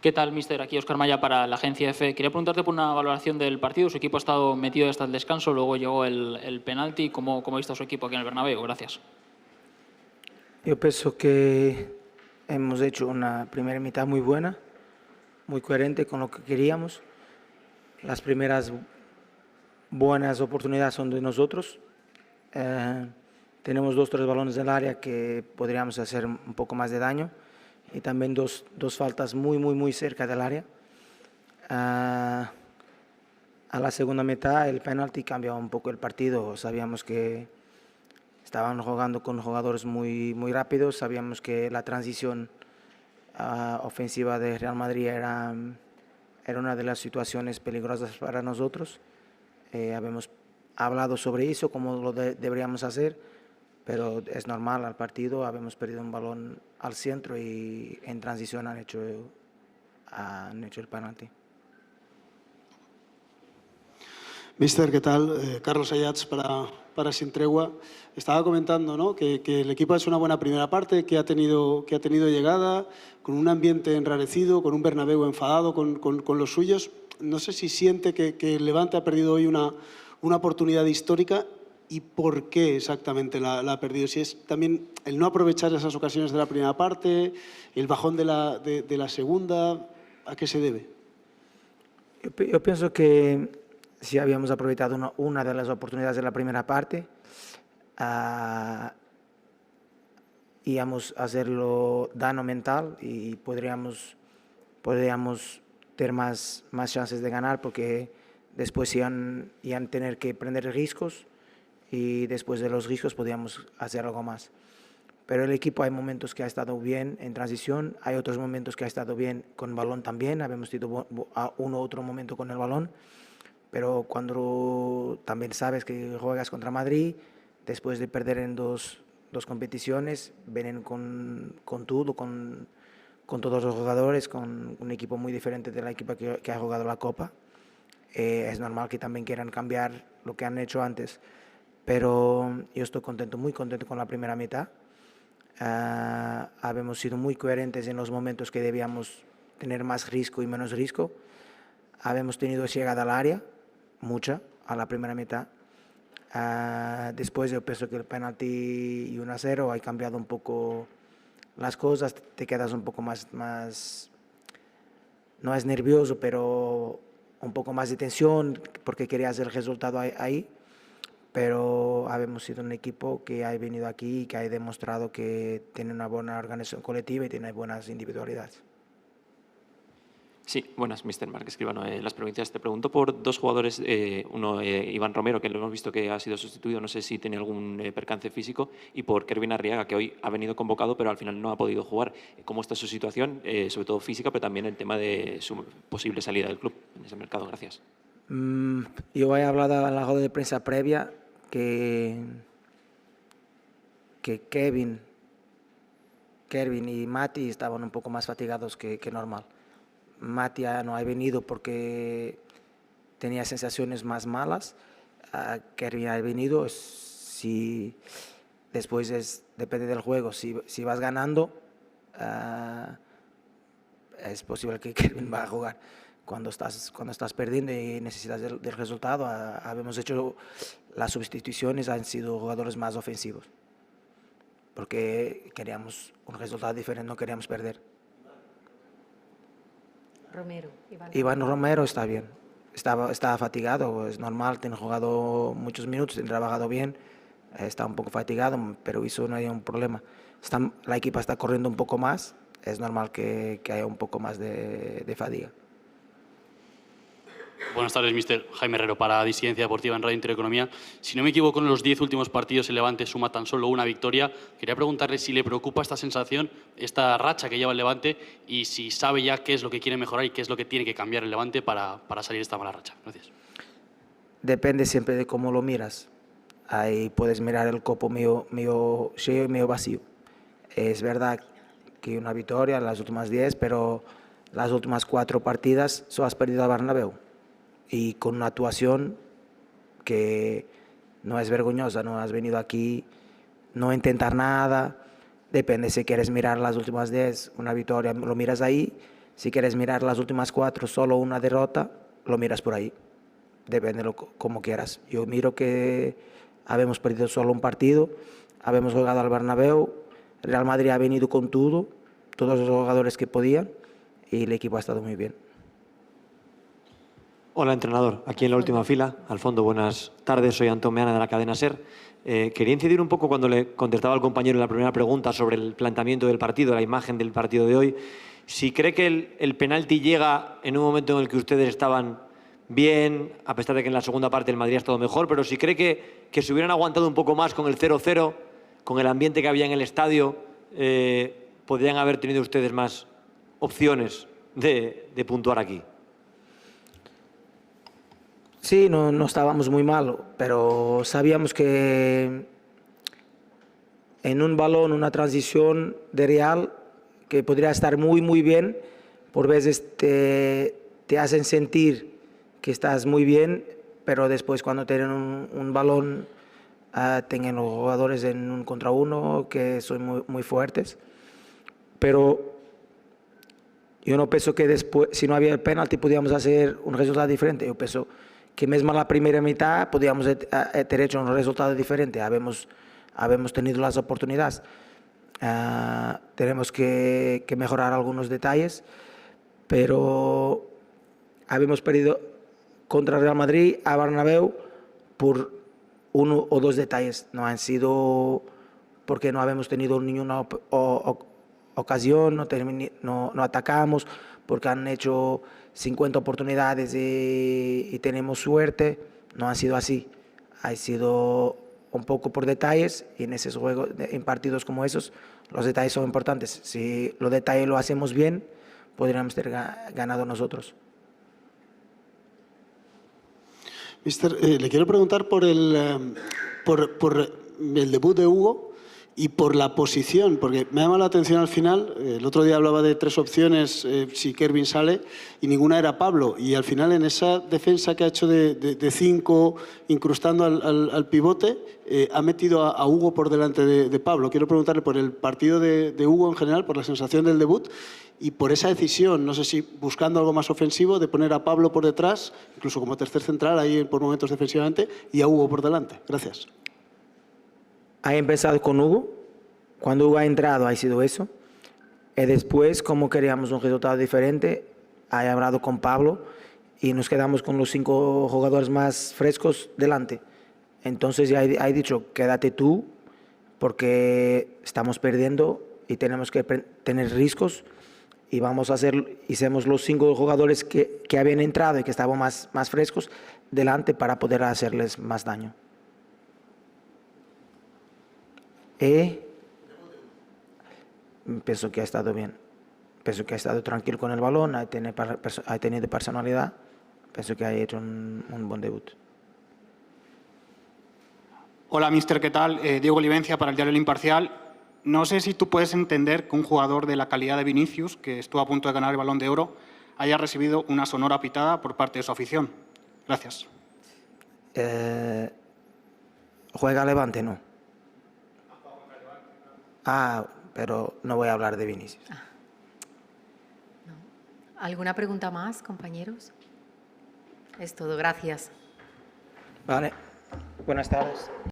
¿Qué tal, míster? Aquí Óscar Maya para la agencia EFE. Quería preguntarte por una valoración del partido. Su equipo ha estado metido hasta el descanso, luego llegó el penalti. ¿Cómo ha visto su equipo aquí en el Bernabéu? Gracias. Yo pienso que hemos hecho una primera mitad muy buena, muy coherente con lo que queríamos. Las primeras buenas oportunidades son de nosotros. Tenemos 2 o 3 balones del área que podríamos hacer un poco más de daño y también dos faltas muy cerca del área. A la segunda mitad el penalti cambió un poco el partido. Sabíamos que estaban jugando con jugadores muy rápidos. Sabíamos que la transición ofensiva de Real Madrid era una de las situaciones peligrosas para nosotros. Habíamos hablado sobre eso, cómo lo deberíamos hacer, pero es normal al partido. Habíamos perdido un balón al centro y en transición han hecho el penalti. Mister, ¿qué tal? Carlos Ayats para Sin Tregua. Estaba comentando, ¿no?, que el equipo ha hecho una buena primera parte, que ha tenido llegada, con un ambiente enrarecido, con un Bernabéu enfadado con los suyos. No sé si siente que el Levante ha perdido hoy una oportunidad histórica y por qué exactamente la ha perdido. Si es también el no aprovechar esas ocasiones de la primera parte, el bajón de la segunda, ¿a qué se debe? Yo pienso que si habíamos aprovechado una de las oportunidades de la primera parte, íbamos a hacerlo daño mental y podríamos tener más chances de ganar, porque después iban a tener que prender riesgos y después de los riesgos podíamos hacer algo más. Pero el equipo hay momentos que ha estado bien en transición, hay otros momentos que ha estado bien con balón también. Habíamos tenido uno u otro momento con el balón, pero cuando también sabes que juegas contra Madrid, después de perder en dos competiciones, vienen con todo, con todos los jugadores, con un equipo muy diferente del equipo que ha jugado la Copa. Es normal que también quieran cambiar lo que han hecho antes, pero yo estoy muy contento con la primera mitad. Habíamos sido muy coherentes en los momentos que debíamos tener más riesgo y menos riesgo. Habíamos tenido llegada al área, mucha, a la primera mitad. Después yo pienso que el penalti y 1-0 ha cambiado un poco las cosas. Te quedas un poco más, no es nervioso, pero un poco más de tensión porque querías el resultado ahí. Pero habíamos sido un equipo que ha venido aquí y que ha demostrado que tiene una buena organización colectiva y tiene buenas individualidades. Sí, buenas, mister Marc Escribano. Las provincias, te pregunto por 2 jugadores, uno Iván Romero, que lo hemos visto que ha sido sustituido, no sé si tiene algún percance físico, y por Kervin Arriaga, que hoy ha venido convocado, pero al final no ha podido jugar. ¿Cómo está su situación, sobre todo física, pero también el tema de su posible salida del club en ese mercado? Gracias. Yo he hablado en la rueda de prensa previa que Kevin y Mati estaban un poco más fatigados que normal. Mati no ha venido porque tenía sensaciones más malas. Kevin ha venido. Si después depende del juego. Si vas ganando, es posible que Kevin va a jugar. Cuando estás perdiendo y necesitas del resultado, habíamos hecho las sustituciones, han sido jugadores más ofensivos, porque queríamos un resultado diferente, no queríamos perder. Iván Romero está bien, estaba fatigado, es normal, tiene jugado muchos minutos, tiene trabajado bien, está un poco fatigado, pero eso no hay un problema. La equipa está corriendo un poco más, es normal que haya un poco más de fatiga. Buenas tardes, mister. Jaime Herrero para Disidencia Deportiva en Radio Intereconomía. Si no me equivoco, en los 10 últimos partidos el Levante suma tan solo una victoria. Quería preguntarle si le preocupa esta sensación, esta racha que lleva el Levante, y si sabe ya qué es lo que quiere mejorar y qué es lo que tiene que cambiar el Levante para salir de esta mala racha. Gracias. Depende siempre de cómo lo miras. Ahí puedes mirar el copo medio lleno y medio vacío. Es verdad que una victoria en las últimas 10, pero las últimas 4 partidas solo has perdido a Bernabéu. Y con una actuación que no es vergonzosa, no has venido aquí, no intentar nada. Depende si quieres mirar las últimas 10, una victoria, lo miras ahí. Si quieres mirar las últimas 4, solo una derrota, lo miras por ahí. Depende como quieras. Yo miro que habemos perdido solo un partido, habemos jugado al Bernabéu, Real Madrid ha venido con todo, todos los jugadores que podían, y el equipo ha estado muy bien. Hola, entrenador. Aquí en la última fila. Al fondo, buenas tardes. Soy Antón Meana de la cadena SER. Quería incidir un poco cuando le contestaba al compañero en la primera pregunta sobre el planteamiento del partido, la imagen del partido de hoy. Si cree que el penalti llega en un momento en el que ustedes estaban bien, a pesar de que en la segunda parte el Madrid ha estado mejor, pero si cree que se hubieran aguantado un poco más con el 0-0, con el ambiente que había en el estadio, podrían haber tenido ustedes más opciones de puntuar aquí. Sí, no estábamos muy mal, pero sabíamos que en un balón, una transición de Real, que podría estar muy bien, por veces te hacen sentir que estás muy bien, pero después cuando tienen un balón, tienen los jugadores en 1 contra 1, que son muy fuertes. Pero yo no pienso que después, si no había el penalti, podíamos hacer un resultado diferente. Yo pienso que mismo en la primera mitad podíamos haber hecho un resultado diferente. Habemos tenido las oportunidades. Tenemos que mejorar algunos detalles, pero habíamos perdido contra Real Madrid a Bernabéu por 1 o 2 detalles. No han sido porque no habíamos tenido ninguna ocasión, no atacamos, porque han hecho 50 oportunidades y tenemos suerte. No ha sido así. Ha sido un poco por detalles, y en esos juegos, en partidos como esos, los detalles son importantes. Si los detalles lo hacemos bien, podríamos haber ganado nosotros. Mister, le quiero preguntar por el debut de Hugo y por la posición, porque me ha llamado la atención al final. El otro día hablaba de 3 opciones si Kervin sale, y ninguna era Pablo. Y al final, en esa defensa que ha hecho de 5, incrustando al pivote, ha metido a Hugo por delante de Pablo. Quiero preguntarle por el partido de Hugo en general, por la sensación del debut y por esa decisión, no sé si buscando algo más ofensivo, de poner a Pablo por detrás, incluso como tercer central, ahí por momentos defensivamente, y a Hugo por delante. Gracias. Ha empezado con Hugo. Cuando Hugo ha entrado ha sido eso. Y después, como queríamos un resultado diferente, ha hablado con Pablo y nos quedamos con los 5 jugadores más frescos delante. Entonces ya he dicho, quédate tú, porque estamos perdiendo y tenemos que tener riesgos, y hicimos los 5 jugadores que habían entrado y que estaban más frescos delante para poder hacerles más daño. Pienso que ha estado bien. Pienso que ha estado tranquilo con el balón, ha tenido personalidad. Pienso que ha hecho un buen debut. Hola, mister, ¿qué tal? Diego Livencia para el diario El Imparcial. No sé si tú puedes entender que un jugador de la calidad de Vinicius, que estuvo a punto de ganar el Balón de Oro, haya recibido una sonora pitada por parte de su afición. Gracias. ¿Juega Levante? No. Pero no voy a hablar de Vinicius. No. ¿Alguna pregunta más, compañeros? Es todo, gracias. Vale. Buenas tardes.